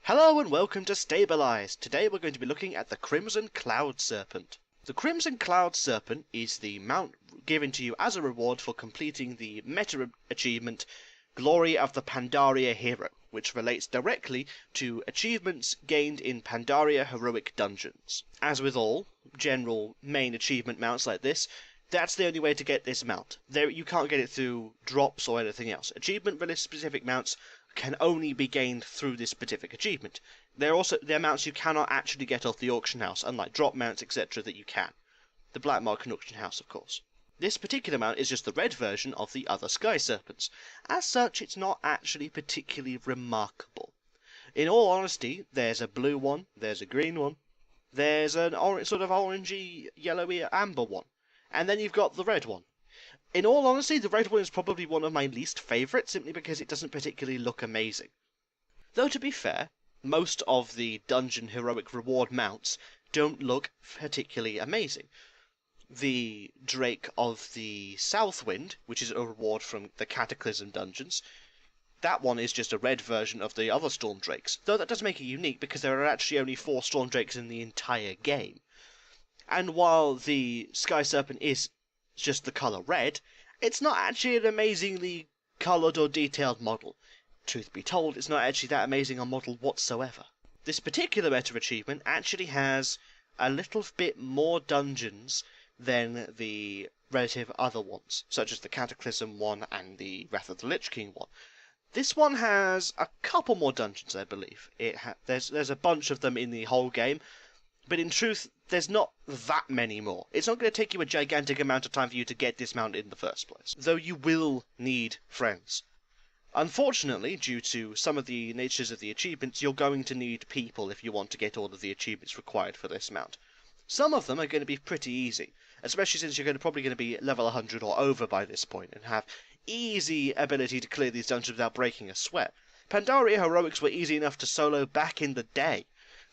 Hello and welcome to Stable-Ise. Today we're going to be looking at the Crimson Cloud Serpent. The Crimson Cloud Serpent is the mount given to you as a reward for completing the meta achievement Glory of the Pandaria Hero, which relates directly to achievements gained in Pandaria Heroic Dungeons. As with all general main achievement mounts like this, that's the only way to get this mount. You can't get it through drops or anything else. Achievement-specific mounts can only be gained through this specific achievement. They're mounts you cannot actually get off the auction house, unlike drop mounts, etc. that you can. The black market auction house, of course. This particular mount is just the red version of the other Sky Serpents. As such, it's not actually particularly remarkable. In all honesty, there's a blue one, there's a green one, there's an sort of orangey, yellowy, amber one, and then you've got the red one. In all honesty, the red one is probably one of my least favourites, simply because it doesn't particularly look amazing. Though to be fair, most of the dungeon heroic reward mounts don't look particularly amazing. The Drake of the Southwind, which is a reward from the Cataclysm dungeons, that one is just a red version of the other Storm Drakes, though that does make it unique because there are actually only 4 Storm Drakes in the entire game. And while the Sky Serpent is just the colour red, it's not actually an amazingly coloured or detailed model. Truth be told, it's not actually that amazing a model whatsoever. This particular meta achievement actually has a little bit more dungeons than the relative other ones, such as the Cataclysm one and the Wrath of the Lich King one. This one has a couple more dungeons, I believe. There's a bunch of them in the whole game, but in truth, there's not that many more. It's not going to take you a gigantic amount of time for you to get this mount in the first place, though you will need friends. Unfortunately, due to some of the natures of the achievements, you're going to need people if you want to get all of the achievements required for this mount. Some of them are going to be pretty easy, especially since you're probably going to be level 100 or over by this point and have easy ability to clear these dungeons without breaking a sweat. Pandaria Heroics were easy enough to solo back in the day,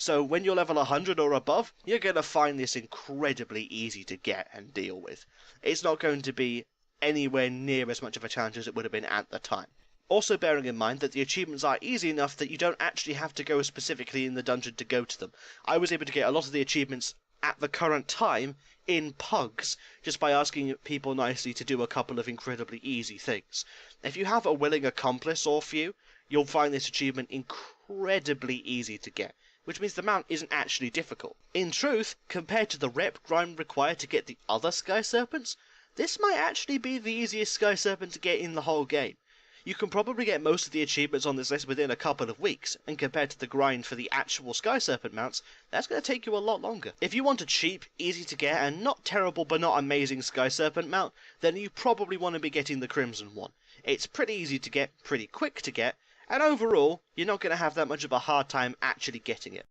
so when you're level 100 or above, you're going to find this incredibly easy to get and deal with. It's not going to be anywhere near as much of a challenge as it would have been at the time. Also bearing in mind that the achievements are easy enough that you don't actually have to go specifically in the dungeon to go to them. I was able to get a lot of the achievements at the current time in pugs, just by asking people nicely to do a couple of incredibly easy things. If you have a willing accomplice or few, you'll find this achievement incredibly easy to get, which means the mount isn't actually difficult. In truth, compared to the rep grind required to get the other Sky Serpents, this might actually be the easiest Sky Serpent to get in the whole game. You can probably get most of the achievements on this list within a couple of weeks, and compared to the grind for the actual Sky Serpent mounts, that's going to take you a lot longer. If you want a cheap, easy to get, and not terrible but not amazing Sky Serpent mount, then you probably want to be getting the Crimson one. It's pretty easy to get, pretty quick to get, and overall, you're not going to have that much of a hard time actually getting it.